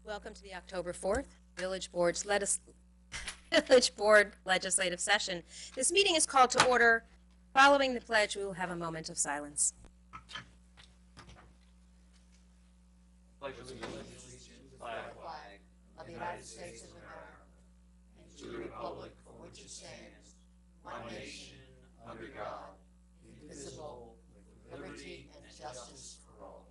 Welcome to the October 4th Village Board Legislative Session. This meeting is called to order. Following the pledge, we will have a moment of silence. Pledge allegiance to the flag of the United States of America and to the republic for which it stands, one nation, under God, indivisible, with liberty and justice for all.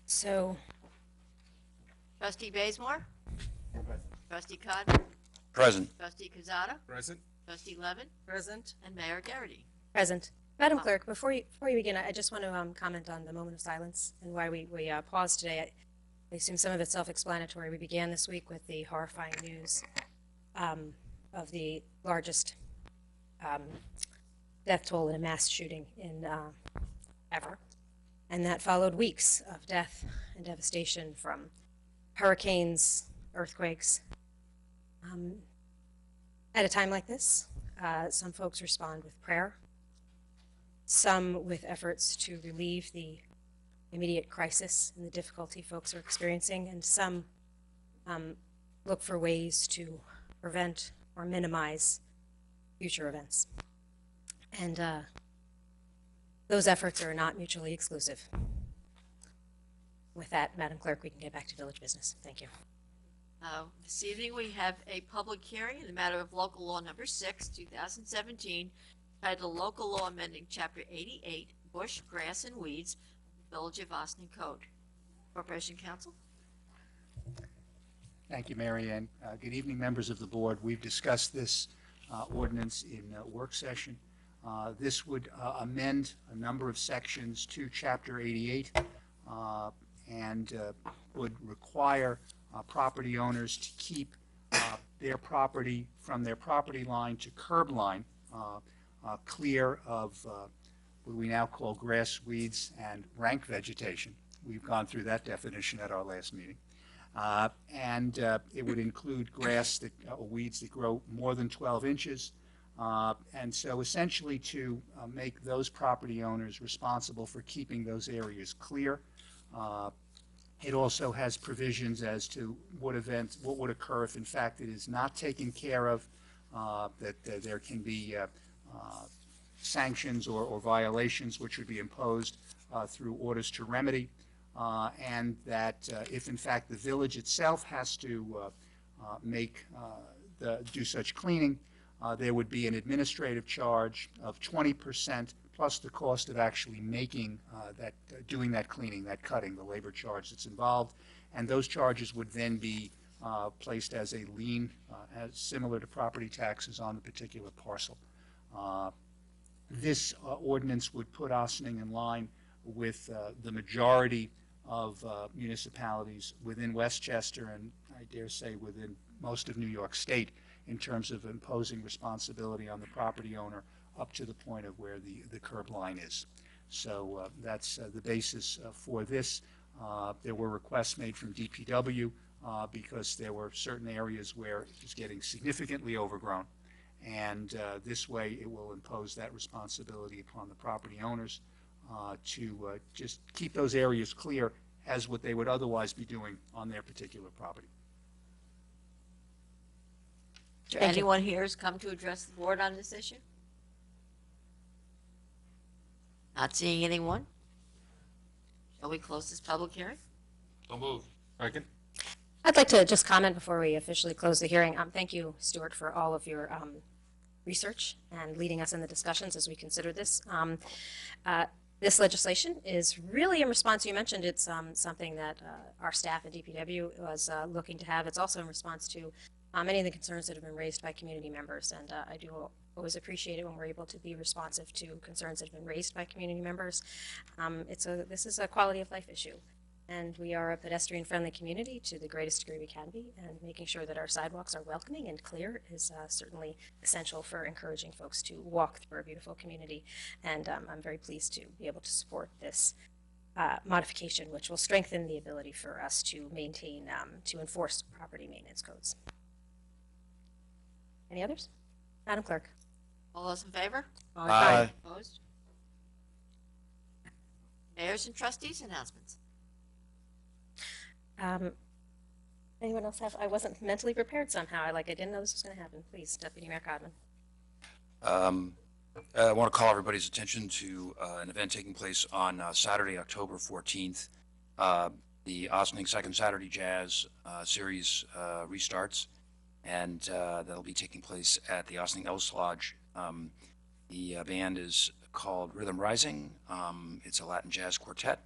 So, Trustee Bazemore? Trustee Codner? Present. Trustee Cazada? Present. Trustee Levin? Present. And Mayor Garrity. present. Madam Clerk, before you begin, I just want to comment on the moment of silence and why we paused today. I assume some of it's self-explanatory. We began this week with the horrifying news of the largest death toll in a mass shooting in ever. And that followed weeks of death and devastation from hurricanes, earthquakes. At a time like this, some folks respond with prayer, some with efforts to relieve the immediate crisis and the difficulty folks are experiencing, and some look for ways to prevent or minimize future events. And those efforts are not mutually exclusive. With that, Madam Clerk, we can get back to village business. Thank you. This evening we have a public hearing in the matter of Local Law Number 6, 2017, titled Local Law Amending Chapter 88, Bush, Grass, and Weeds, of the Village of Austin Code. Corporation Counsel. Thank you, Mary Ann. Good evening, members of the board. We've discussed this ordinance in work session. This would amend a number of sections to Chapter 88 and would require property owners to keep their property from their property line to curb line clear of what we now call grass, weeds, and rank vegetation. We've gone through that definition at our last meeting. And it would include grass that, weeds that grow more than 12 inches. And so essentially to make those property owners responsible for keeping those areas clear. It also has provisions as to what would occur if in fact it is not taken care of, that there can be sanctions or violations which would be imposed through orders to remedy, and that if in fact the village itself has to do such cleaning, there would be an administrative charge of 20% plus the cost of actually making doing that cleaning, that cutting, the labor charge that's involved. And those charges would then be placed as a lien, as similar to property taxes on the particular parcel. This ordinance would put Ossining in line with the majority of municipalities within Westchester, and I dare say within most of New York State, in terms of imposing responsibility on the property owner up to the point of where the curb line is. So that's the basis for this. There were requests made from DPW because there were certain areas where it was getting significantly overgrown. And this way it will impose that responsibility upon the property owners to just keep those areas clear as what they would otherwise be doing on their particular property. Anyone here has come to address the board on this issue? Not seeing anyone. Shall we close this public hearing? So moved. Second. I'd like to just comment before we officially close the hearing. Thank you, Stuart, for all of your research and leading us in the discussions as we consider this. This legislation is really in response, you mentioned it's something that our staff at DPW was looking to have. It's also in response to many of the concerns that have been raised by community members, and I do always appreciate it when we're able to be responsive to concerns that have been raised by community members. This is a quality of life issue, And we are a pedestrian-friendly community to the greatest degree we can be, and making sure that our sidewalks are welcoming and clear is certainly essential for encouraging folks to walk through our beautiful community. And I'm very pleased to be able to support this modification, which will strengthen the ability for us to maintain, to enforce property maintenance codes. Any others? Madam Clerk? All those in favor? Aye. Opposed? Mayors and trustees announcements. Anyone else have? I wasn't mentally prepared somehow. I didn't know this was going to happen. Please, Deputy Mayor Codman. I want to call everybody's attention to an event taking place on Saturday, October 14th. The Ossining Second Saturday Jazz series restarts, and that'll be taking place at the Ossining Elks Lodge. The band is called Rhythm Rising. It's a Latin jazz quartet.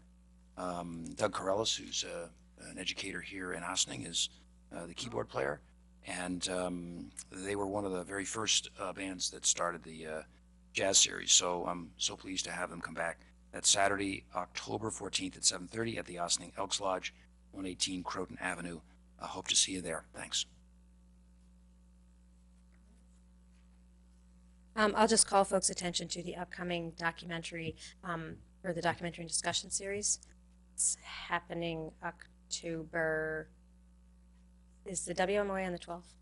Doug Corellis, who's an educator here in Ossining, is the keyboard player, and they were one of the very first bands that started the jazz series, so I'm so pleased to have them come back. That's Saturday, October 14th at 7:30 at the Ossining Elks Lodge, 118 Croton Avenue. I hope to see you there. Thanks. I'll just call folks' attention to the upcoming documentary, or the documentary discussion series. It's happening October, is the WMOA on the 12th?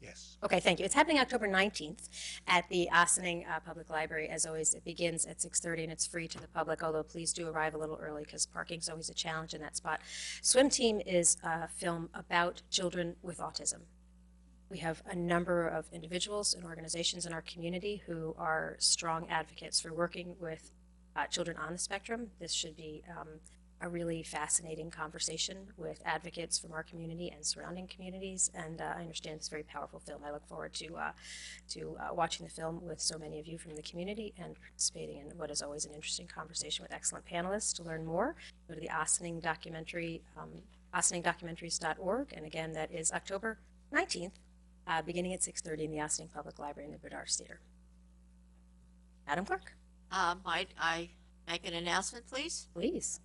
Yes. Okay, thank you. It's happening October 19th at the Ossining Public Library. As always, it begins at 6:30 and it's free to the public, although please do arrive a little early because parking's always a challenge in that spot. Swim Team is a film about children with autism. We have a number of individuals and organizations in our community who are strong advocates for working with children on the spectrum. This should be a really fascinating conversation with advocates from our community and surrounding communities, and I understand it's a very powerful film. I look forward to watching the film with so many of you from the community and participating in what is always an interesting conversation with excellent panelists. To learn more, go to the Ossining documentary, OssiningDocumentaries.org, and again, that is October 19th, beginning at 6:30 in the Ossining Public Library in the Bedars Theater. Madam Clerk? Might I make an announcement, please? Please.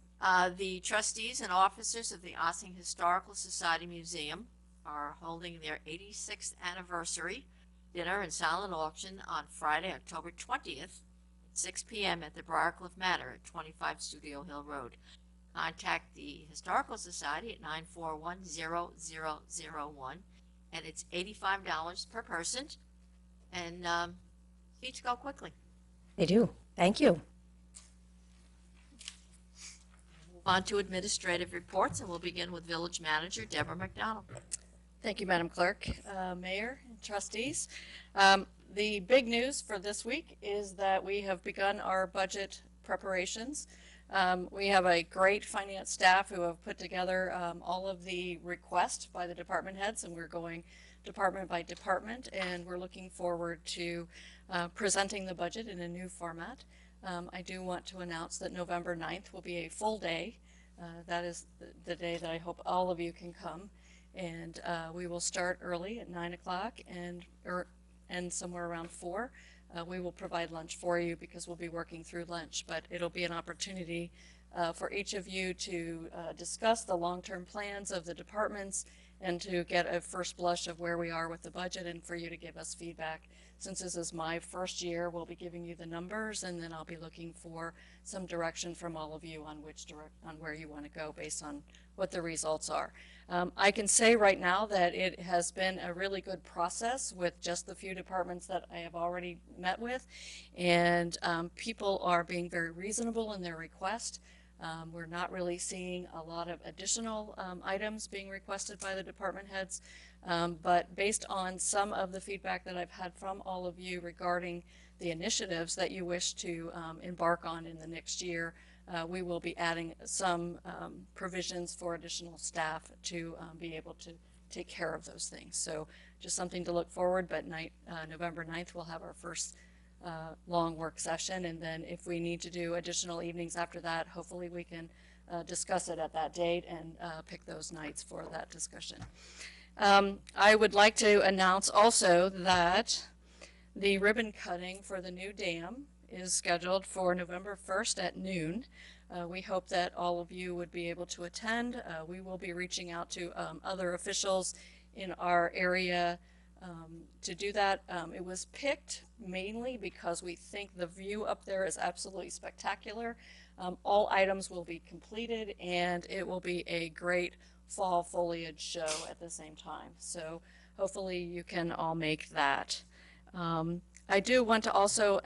The trustees and officers of the Ossining Historical Society Museum are holding their 86th anniversary dinner and silent auction on Friday, October 20th at 6 p.m. at the Briarcliff Manor at 25 Studio Hill Road. Contact the Historical Society at 941-0001, and it's $85 per person, and seats go quickly. They do. Thank you. On to administrative reports, and we'll begin with Village Manager Deborah McDonald. Thank you, Madam Clerk, Mayor, and trustees. The big news for this week is that we have begun our budget preparations. We have a great finance staff who have put together all of the requests by the department heads, and we're going department by department, and we're looking forward to presenting the budget in a new format. I do want to announce that November 9th will be a full day. That is the day that I hope all of you can come. And we will start early at 9 o'clock and end somewhere around 4. We will provide lunch for you because we'll be working through lunch, but it'll be an opportunity for each of you to discuss the long-term plans of the departments and to get a first blush of where we are with the budget, and for you to give us feedback. Since this is my first year, we'll be giving you the numbers, and then I'll be looking for some direction from all of you on where you want to go based on what the results are. I can say right now that it has been a really good process with just the few departments that I have already met with, and people are being very reasonable in their request. We're not really seeing a lot of additional items being requested by the department heads, but based on some of the feedback that I've had from all of you regarding the initiatives that you wish to embark on in the next year, we will be adding some provisions for additional staff to be able to take care of those things. So just something to look forward, but November 9th we'll have our first long work session, and then if we need to do additional evenings after that, hopefully we can discuss it at that date and pick those nights for that discussion. I would like to announce also that the ribbon cutting for the new dam is scheduled for November 1st at noon. We hope that all of you would be able to attend. We will be reaching out to other officials in our area to do that. It was picked mainly because we think the view up there is absolutely spectacular. All items will be completed, and it will be a great fall foliage show at the same time. So hopefully you can all make that. I do want to also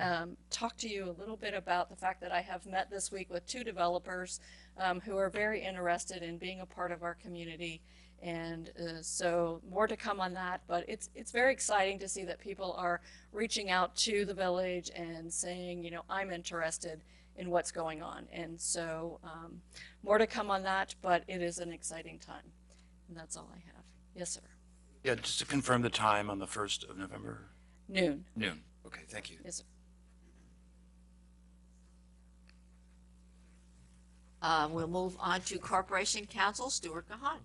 talk to you a little bit about the fact that I have met this week with 2 developers who are very interested in being a part of our community. And so more to come on that, but it's very exciting to see that people are reaching out to the village and saying, you know, I'm interested in what's going on. And so more to come on that, but it is an exciting time. And that's all I have. Yes, sir. Yeah, just to confirm the time on the 1st of November? Noon. Noon. Okay, thank you. Yes, sir. We'll move on to Corporation Counsel, Stuart Gahan.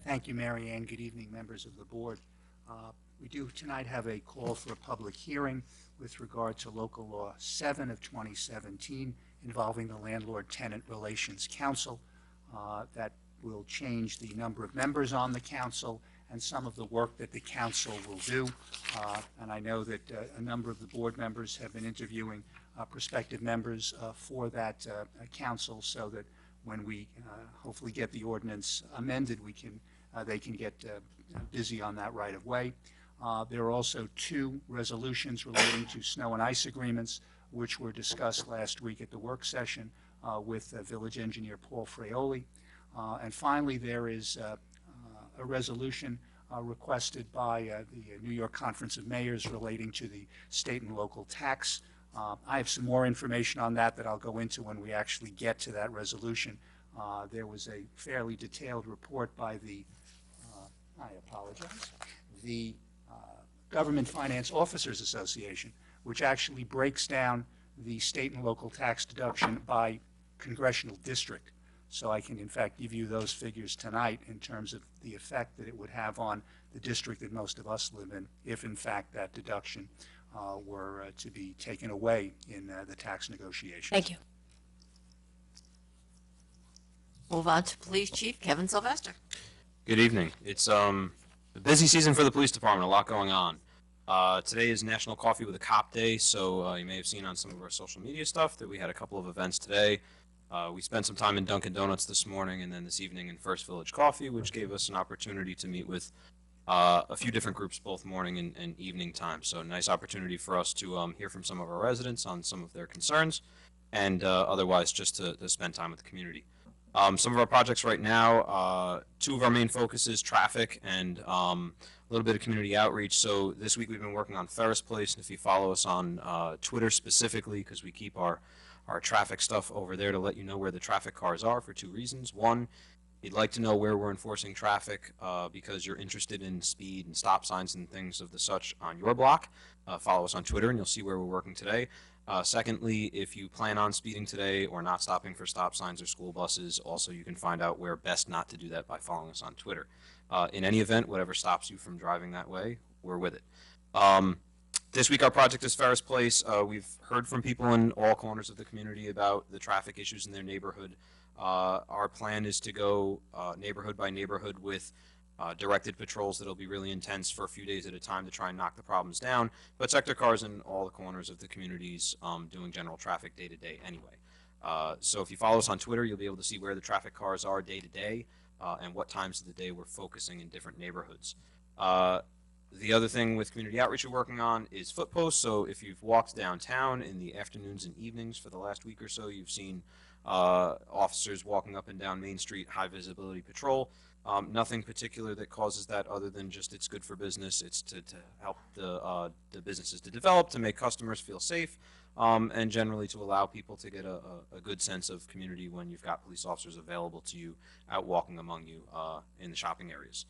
Thank you, Mary Ann. Good evening, members of the board. We do tonight have a call for a public hearing with regard to Local Law 7 of 2017 involving the Landlord-Tenant Relations Council. That will change the number of members on the council and some of the work that the council will do. And I know that a number of the board members have been interviewing prospective members for that council, so that when we hopefully get the ordinance amended, they can get busy on that right of way. There are also 2 resolutions relating to snow and ice agreements, which were discussed last week at the work session with village engineer Paul Fraioli. And finally, there is a resolution requested by the New York Conference of Mayors relating to the state and local tax. I have some more information on that I'll go into when we actually get to that resolution. There was a fairly detailed report by the, the Government Finance Officers Association, which actually breaks down the state and local tax deduction by congressional district. So I can, in fact, give you those figures tonight in terms of the effect that it would have on the district that most of us live in, if, in fact, that deduction were to be taken away in the tax negotiations. Thank you. Move on to Police Chief Kevin Sylvester. Good evening. It's a busy season for the police department, a lot going on. Today is National Coffee with a Cop Day, so you may have seen on some of our social media stuff that we had a couple of events today. We spent some time in Dunkin' Donuts this morning and then this evening in First Village Coffee, which gave us an opportunity to meet with a few different groups both morning and evening time. So nice opportunity for us to hear from some of our residents on some of their concerns and otherwise just to spend time with the community. Some of our projects right now, 2 of our main focuses, traffic and a little bit of community outreach. So this week we've been working on Ferris Place, and if you follow us on Twitter specifically, because we keep our traffic stuff over there to let you know where the traffic cars are for 2 reasons. One, you'd like to know where we're enforcing traffic because you're interested in speed and stop signs and things of the such on your block. Follow us on Twitter and you'll see where we're working today. Secondly, if you plan on speeding today or not stopping for stop signs or school buses, also you can find out where best not to do that by following us on Twitter. In any event, whatever stops you from driving that way, we're with it. This week our project is Ferris Place. We've heard from people in all corners of the community about the traffic issues in their neighborhood. Our plan is to go neighborhood by neighborhood with directed patrols that'll be really intense for a few days at a time to try and knock the problems down, but sector cars in all the corners of the communities doing general traffic day to day anyway. So if you follow us on Twitter, you'll be able to see where the traffic cars are day to day and what times of the day we're focusing in different neighborhoods. The other thing with community outreach we're working on is foot posts. So if you've walked downtown in the afternoons and evenings for the last week or so, you've seen officers walking up and down Main Street, high visibility patrol. Nothing particular that causes that other than just it's good for business. It's to help the businesses to develop, to make customers feel safe, and generally to allow people to get a good sense of community when you've got police officers available to you out walking among you in the shopping areas.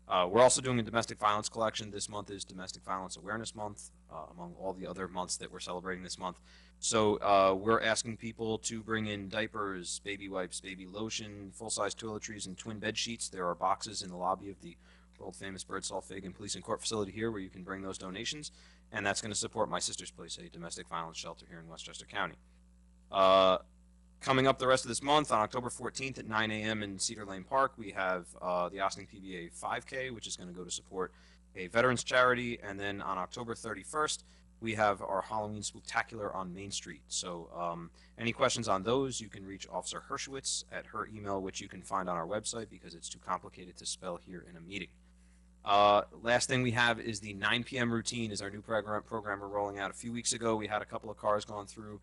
We're also doing a domestic violence collection. This month is Domestic Violence Awareness Month, among all the other months that we're celebrating this month. So we're asking people to bring in diapers, baby wipes, baby lotion, full-size toiletries, and twin bed sheets. There are boxes in the lobby of the world-famous Birdsall Fagan Police and Court facility here where you can bring those donations. and that's going to support My Sister's Place, a domestic violence shelter here in Westchester County. Coming up the rest of this month, on October 14th at 9 a.m. in Cedar Lane Park, we have the Ossining PBA 5K, which is going to go to support a veterans charity. And then on October 31st, we have our Halloween Spooktacular on Main Street. So any questions on those, you can reach Officer Hershowitz at her email, which you can find on our website because it's too complicated to spell here in a meeting. Last thing we have is the 9 p.m. routine is our new program we're rolling out. A few weeks ago, we had a couple of cars gone through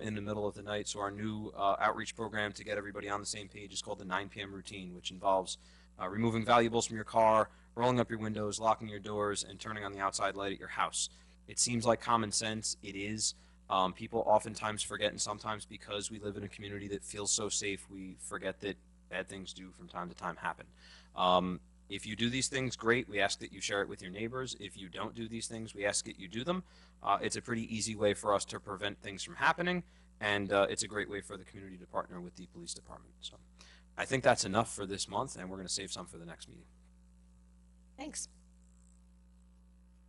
in the middle of the night. So our new outreach program to get everybody on the same page is called the 9 p.m. routine, which involves removing valuables from your car, rolling up your windows, locking your doors, and turning on the outside light at your house. It seems like common sense. It is. People oftentimes forget, and sometimes because we live in a community that feels so safe, we forget that bad things do from time to time happen. If you do these things, great. We ask that you share it with your neighbors. If you don't do these things, we ask that you do them. It's a pretty easy way for us to prevent things from happening, and it's a great way for the community to partner with the police department. So I think that's enough for this month, and we're going to save some for the next meeting. Thanks.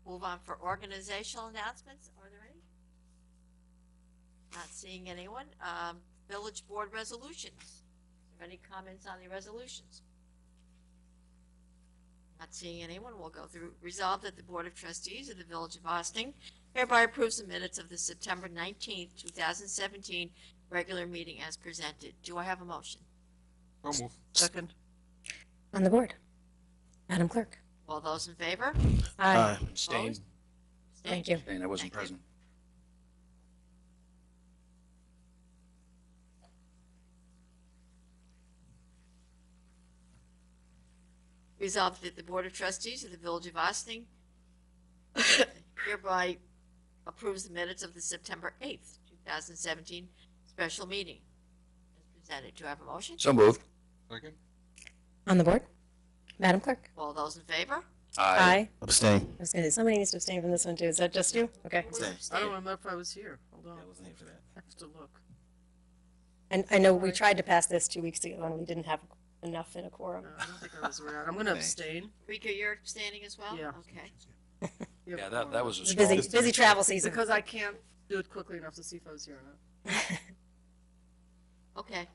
Move on for organizational announcements. Are there any? Not seeing anyone. Village board resolutions. Is there any comments on the resolutions? Not seeing anyone, we'll go through. Resolved that the Board of Trustees of the Village of Ossining hereby approves the minutes of the September 19th, 2017 regular meeting as presented. Do I have a motion? So move. Second. On the board. Madam Clerk. All those in favor? Aye. Abstain. Opposed? Thank you. Abstain. I wasn't Thank you. present. Resolved that the Board of Trustees of the Village of Ossining hereby approves the minutes of the September 8th, 2017 special meeting as presented. Do I have a motion? So moved. Second. On the board. Madam Clerk. All those in favor? Aye. Abstain. I was going to say, somebody needs to abstain from this one too. Is that just you? Okay. Who's Abstain. I abstaining? don't remember if I was here. Hold on. I wasn't here for that. I have to look. And I know we tried to pass this 2 weeks ago and we didn't have enough in a quorum. No, I don't think I was around. I'm going to abstain. Rika, you're abstaining as well? Yeah. Okay. You have Yeah, a that quorum. was a It's a small. busy travel season. Because I can't do it quickly enough to see if I was here or not. Okay.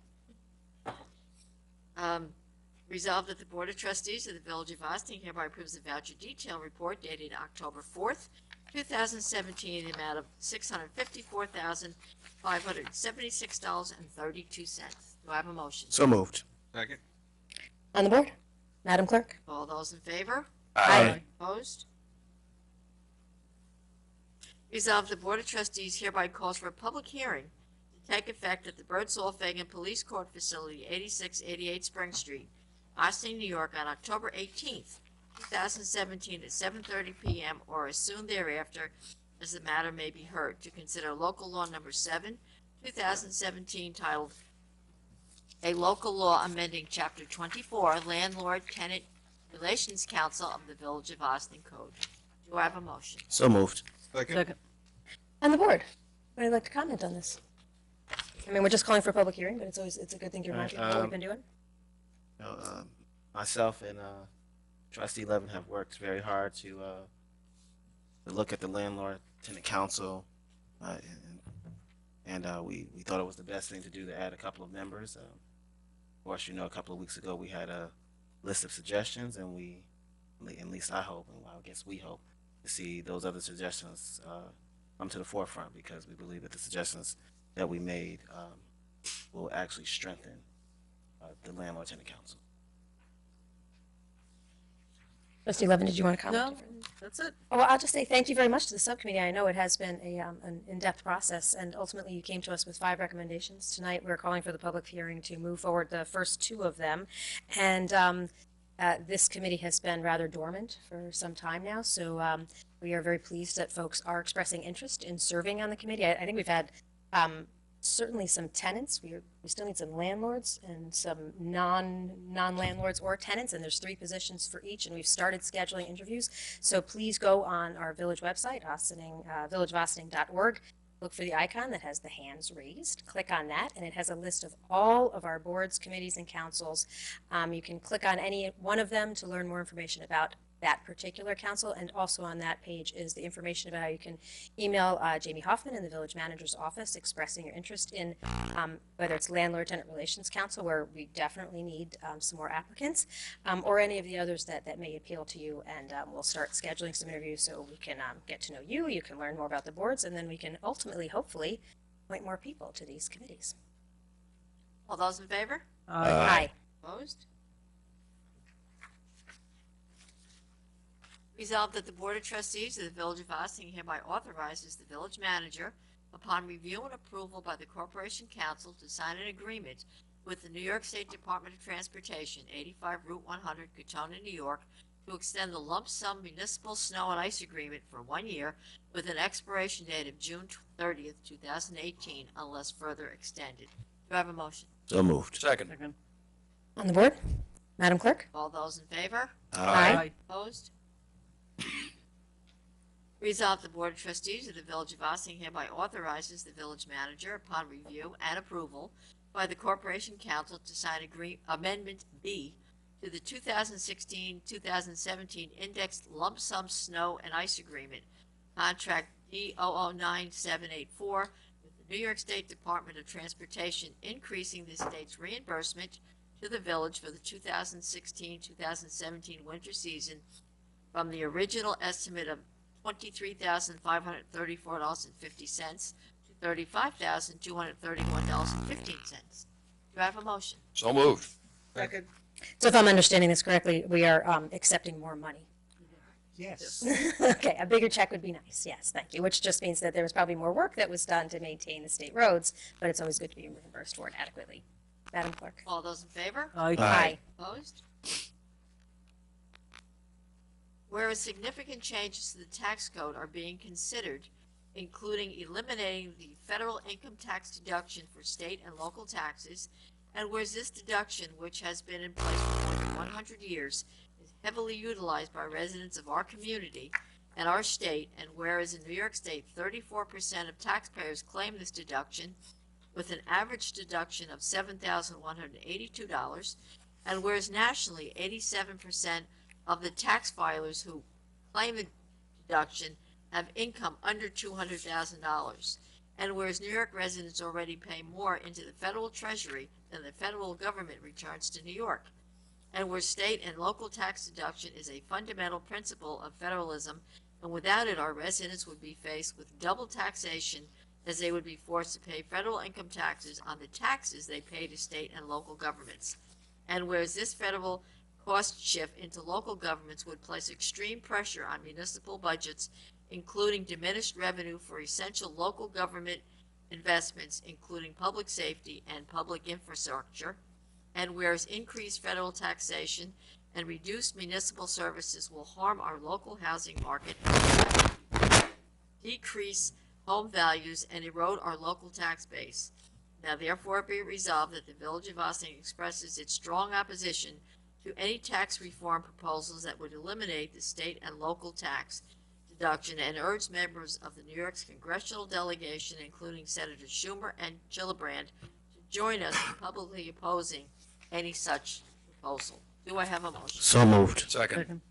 Resolved that the Board of Trustees of the Village of Ossining hereby approves the voucher detail report dated October 4th, 2017, in the amount of $654,576.32. Do I have a motion? So moved. Second. On the board. Madam Clerk. All those in favor? Aye. Opposed? Resolved, the Board of Trustees hereby calls for a public hearing to take effect at the Birdsall Fagan Police Court Facility, 8688 Spring Street, Ossining, New York, on October 18th, 2017 at 7:30 p.m. or as soon thereafter as the matter may be heard, to consider local law number 7, 2017, titled A Local Law Amending Chapter 24, Landlord-Tenant Relations Council of the Village of Ossining Code. Do I have a motion? So moved. Second. On the board. Would like to comment on this? I mean, we're just calling for a public hearing, but it's a good thing to remind people what we've been doing. You know, myself and Trustee Levin have worked very hard to look at the landlord-tenant council, and we thought it was the best thing to do to add a couple of members. Of course, you know, a couple of weeks ago we had a list of suggestions, and we, at least I hope, and I guess we hope, to see those other suggestions come to the forefront, because we believe that the suggestions that we made will actually strengthen the landlord-tenant council. Trustee Levin, did you want to No, comment? that's it. Oh, well, I'll just say thank you very much to the subcommittee. I know it has been an in-depth process, and ultimately you came to us with 5 recommendations. Tonight, we're calling for the public hearing to move forward the first 2 of them. And this committee has been rather dormant for some time now, so we are very pleased that folks are expressing interest in serving on the committee. I think we've had certainly some tenants. We still need some landlords and some non-landlords or tenants, and there's 3 positions for each, and we've started scheduling interviews. So please go on our village website, villageofossining.org. Look for the icon that has the hands raised. Click on that, and it has a list of all of our boards, committees, and councils. You can click on any one of them to learn more information about that particular council. And also on that page is the information about how you can email Jamie Hoffman in the village manager's office expressing your interest in whether it's landlord-tenant relations council, where we definitely need some more applicants, or any of the others that may appeal to you. And we'll start scheduling some interviews so we can get to know you. You can learn more about the boards, and then we can ultimately, hopefully, appoint more people to these committees. All those in favor? Aye. Opposed? Resolved that the Board of Trustees of the Village of Ossining hereby authorizes the village manager, upon review and approval by the Corporation Council, to sign an agreement with the New York State Department of Transportation, 85 Route 100, Katona, New York, to extend the lump sum municipal snow and ice agreement for 1 year with an expiration date of June 30th, 2018, unless further extended. Do I have a motion? So moved. Second. On the board? Madam Clerk? All those in favor? Aye. Opposed? Resolved, the Board of Trustees of the Village of Ossining hereby authorizes the village manager, upon review and approval by the Corporation Council, to sign Amendment B to the 2016-2017 Indexed Lump Sum Snow and Ice Agreement, Contract D009784, with the New York State Department of Transportation, increasing the state's reimbursement to the village for the 2016-2017 winter season from the original estimate of $23,534.50 to $35,231.15. Do I have a motion? So moved. Second. So if I'm understanding this correctly, we are accepting more money. Yes. Okay, a bigger check would be nice. Yes, thank you. Which just means that there was probably more work that was done to maintain the state roads, but it's always good to be reimbursed for it adequately. Madam Clerk? All those in favor? Aye. Opposed? Whereas significant changes to the tax code are being considered, including eliminating the federal income tax deduction for state and local taxes, and whereas this deduction, which has been in place for more than 100 years, is heavily utilized by residents of our community and our state, and whereas in New York State, 34% of taxpayers claim this deduction, with an average deduction of $7,182, and whereas nationally, 87% of the tax filers who claim the deduction have income under $200,000. And whereas New York residents already pay more into the federal treasury than the federal government returns to New York. And where state and local tax deduction is a fundamental principle of federalism, and without it our residents would be faced with double taxation, as they would be forced to pay federal income taxes on the taxes they pay to state and local governments. And whereas this federal cost shift into local governments would place extreme pressure on municipal budgets, including diminished revenue for essential local government investments, including public safety and public infrastructure, and whereas increased federal taxation and reduced municipal services will harm our local housing market, decrease home values, and erode our local tax base. Now therefore be it resolved that the Village of Ossining expresses its strong opposition to any tax reform proposals that would eliminate the state and local tax deduction, and urge members of the New York's congressional delegation, including Senators Schumer and Gillibrand, to join us in publicly opposing any such proposal. Do I have a motion? So moved. Second.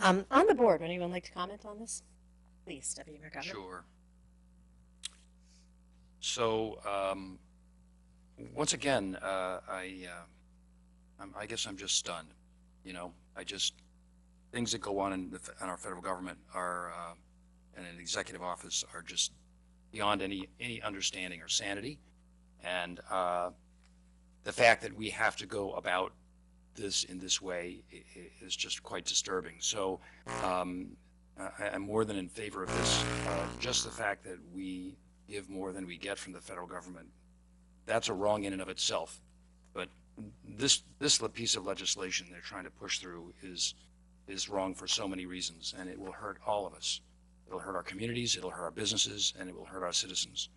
On the board, would anyone like to comment on this? Please, Deputy Mayor Governor. Sure. So, once again, I guess I'm just stunned. You know, things that go on in our federal government are, and in the executive office, are just beyond any understanding or sanity. And the fact that we have to go about this in this way is just quite disturbing. So I'm more than in favor of this. Just the fact that we give more than we get from the federal government, that's a wrong in and of itself. But this piece of legislation they're trying to push through is wrong for so many reasons, and it will hurt all of us. It'll hurt our communities, it'll hurt our businesses, and it will hurt our citizens.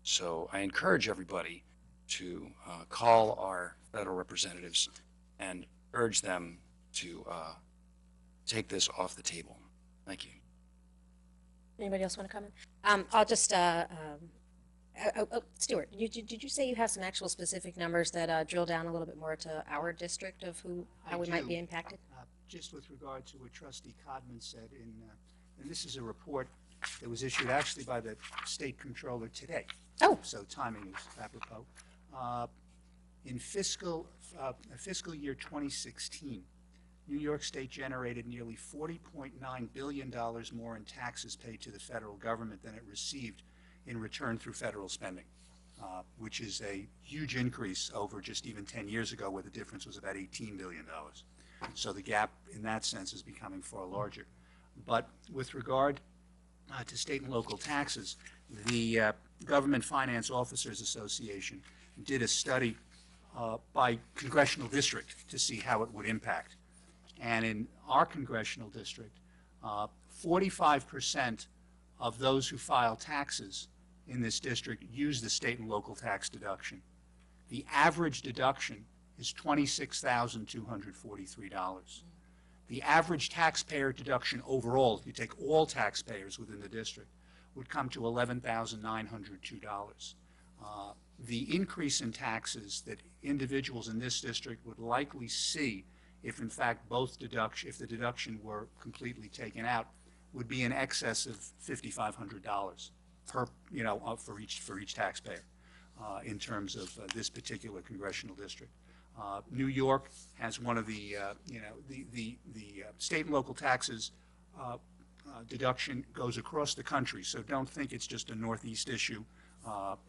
So I encourage everybody to call our federal representatives and urge them to take this off the table. Thank you. Anybody else want to comment? I'll just, Stuart, did you say you have some actual specific numbers that drill down a little bit more to our district of how we might be impacted? just with regard to what Trustee Codman said, and this is a report that was issued actually by the State Controller today. Oh. So timing is apropos. In fiscal year 2016, New York State generated nearly $40.9 billion more in taxes paid to the federal government than it received in return through federal spending, which is a huge increase over just even 10 years ago, where the difference was about $18 billion. So the gap in that sense is becoming far larger. But with regard to state and local taxes, the Government Finance Officers Association did a study by congressional district to see how it would impact. And in our congressional district, 45% of those who file taxes in this district use the state and local tax deduction. The average deduction is $26,243. The average taxpayer deduction overall, if you take all taxpayers within the district, would come to $11,902. The increase in taxes that individuals in this district would likely see if in fact if the deduction were completely taken out, would be in excess of $5,500 per, for each taxpayer in terms of this particular congressional district. New York has one of the state and local taxes deduction goes across the country, so don't think it's just a Northeast issue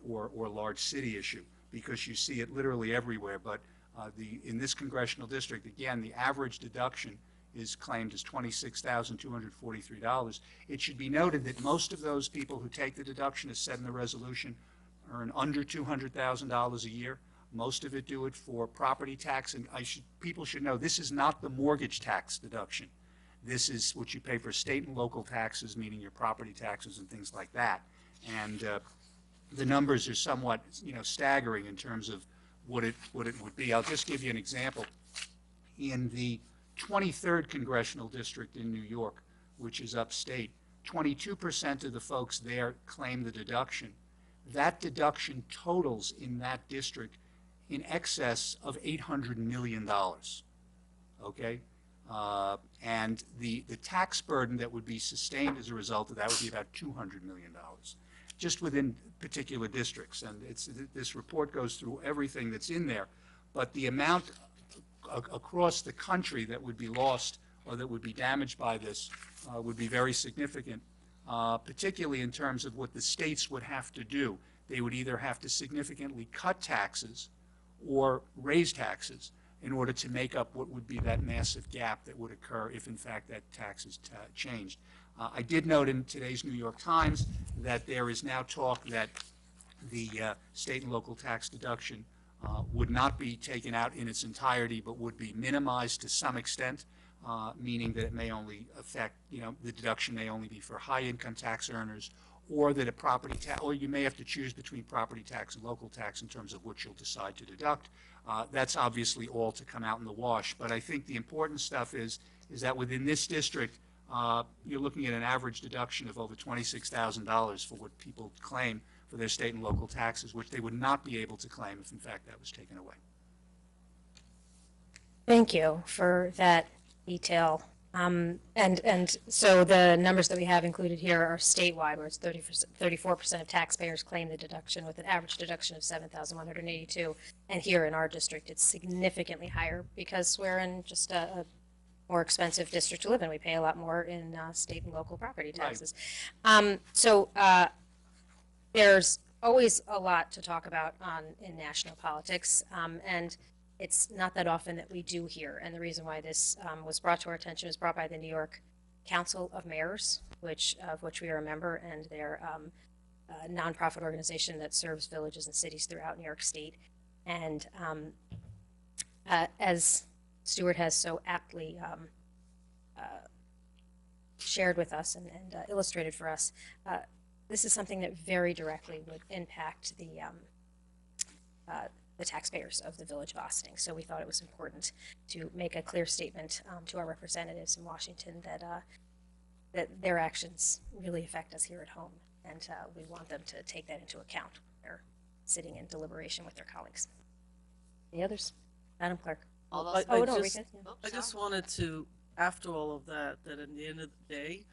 or large city issue, because you see it literally everywhere. But in this congressional district, again, the average deduction is claimed as $26,243. It should be noted that most of those people who take the deduction, as said in the resolution, earn under $200,000 a year. Most of it do it for property tax, and people should know this is not the mortgage tax deduction. This is what you pay for state and local taxes, meaning your property taxes and things like that. And the numbers are somewhat, staggering in terms of what it would be. I'll just give you an example. In the 23rd Congressional District in New York, which is upstate, 22% of the folks there claim the deduction. That deduction totals in that district in excess of $800 million, okay? And the tax burden that would be sustained as a result of that would be about $200 million, just within particular districts. And this report goes through everything that's in there, but the amount across the country that would be lost or that would be damaged by this would be very significant, particularly in terms of what the states would have to do. They would either have to significantly cut taxes or raise taxes in order to make up what would be that massive gap that would occur if, in fact, that tax is changed. I did note in today's New York Times that there is now talk that the state and local tax deduction would not be taken out in its entirety, but would be minimized to some extent, meaning that it may only affect, the deduction may only be for high income tax earners, or that a property tax, or you may have to choose between property tax and local tax in terms of which you'll decide to deduct. That's obviously all to come out in the wash, but I think the important stuff is that within this district, you're looking at an average deduction of over $26,000 for what people claim for their state and local taxes, which they would not be able to claim if in fact that was taken away. Thank you for that detail. And so the numbers that we have included here are statewide, where it's 34% of taxpayers claim the deduction with an average deduction of $7,182. And here in our district, it's significantly higher because we're in just a more expensive district to live in. We pay a lot more in state and local property taxes. Right. There's always a lot to talk about in national politics, and it's not that often that we do here. And the reason why this was brought to our attention was brought by the New York Council of Mayors, of which we are a member, and they're a nonprofit organization that serves villages and cities throughout New York State. And as Stuart has so aptly shared with us and illustrated for us, this is something that very directly would impact the taxpayers of the Village of Ossining. So we thought it was important to make a clear statement to our representatives in Washington that their actions really affect us here at home, and we want them to take that into account when they're sitting in deliberation with their colleagues. Any others? Madam Clerk. All I those, just- Rika? Yeah. I just wanted to after all of that, that at the end of the day,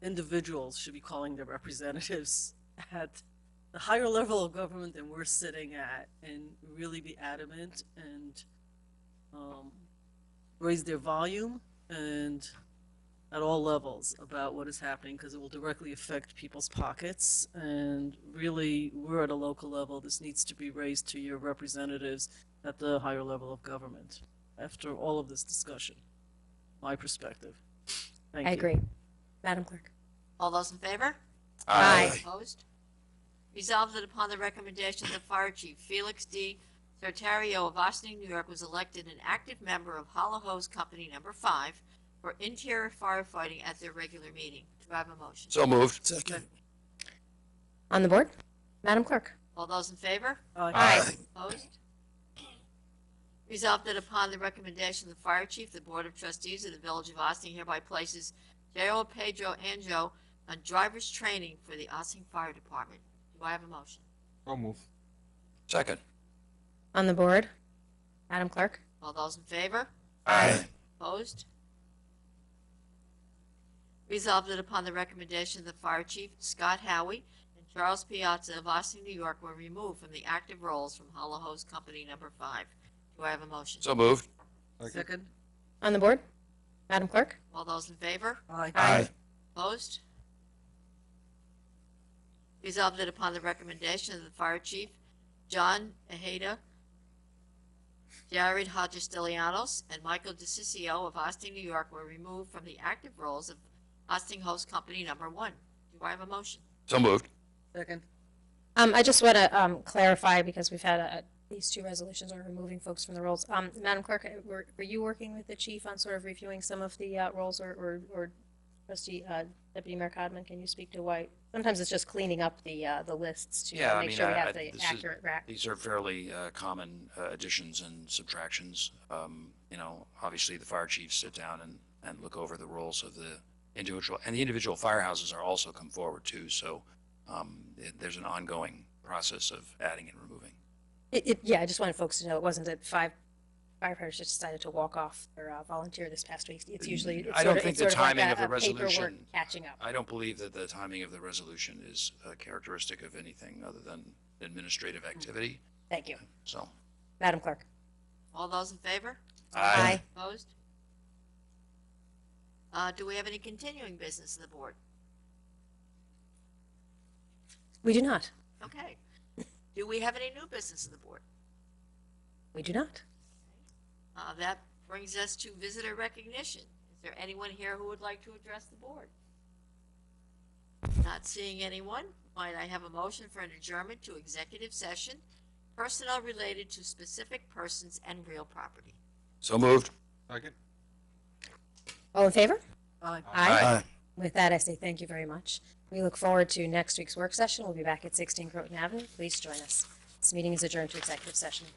individuals should be calling their representatives at the higher level of government than we're sitting at, and really be adamant and raise their volume and at all levels about what is happening, because it will directly affect people's pockets. And really, we're at a local level. This needs to be raised to your representatives at the higher level of government after all of this discussion. My perspective. Thank I you. agree. Madam Clerk. All those in favor? Aye. Opposed? Resolved that upon the recommendation of the Fire Chief, Felix D. Sertario of Ossining, New York, was elected an active member of Hollow Hose Company Number 5 for interior firefighting at their regular meeting. Do I have a motion? So moved. Second. On the board? Madam Clerk. All those in favor? Aye. Opposed? Resolved that upon the recommendation of the Fire Chief, the Board of Trustees of the Village of Ossining hereby places J.O. Pedro Anjo on driver's training for the Ossining Fire Department. Do I have a motion? So move. Second. On the board? Madam Clerk. All those in favor? Aye. Opposed? Resolved that upon the recommendation of the Fire Chief, Scott Howie and Charles Piazza of Ossining, New York were removed from the active roles from Hollow Hose Company Number 5. Do I have a motion? So moved. Second. On the board? Madam Clerk. All those in favor? Aye. Opposed? Resolved that upon the recommendation of the Fire Chief, John Aheda, Jared Hodges-Stilianos, and Michael DeCiccio of Ossining, New York were removed from the active roles of Ossining Hose Company Number 1. Do I have a motion? So moved. Second. I just want to clarify, because we've had these two resolutions are removing folks from the roles. Madam Clerk, were you working with the chief on sort of reviewing some of the roles, or Trustee Deputy Mayor Codman, can you speak to why? Sometimes it's just cleaning up the lists to make sure we have the accurate rack. These are fairly common additions and subtractions. Obviously the fire chiefs sit down and look over the roles of the individual, and the individual firehouses are also come forward too. So there's an ongoing process of adding and removing. Yeah, I just wanted folks to know it wasn't that 5 firefighters just decided to walk off or volunteer this past week. It's usually I don't think the sort timing like of the paperwork resolution. catching up. I don't believe that the timing of the resolution is a characteristic of anything other than administrative activity. Thank you. So. Madam Clerk. All those in favor? Aye. Opposed? Do we have any continuing business of the board? We do not. Okay. Do we have any new business of the board? We do not. That brings us to visitor recognition. Is there anyone here who would like to address the board? Not seeing anyone. Might I have a motion for an adjournment to executive session, personnel related to specific persons and real property? So moved. Second. All in favor? Aye. Aye. With that, I say thank you very much. We look forward to next week's work session. We'll be back at 16 Croton Avenue. Please join us. This meeting is adjourned to executive session.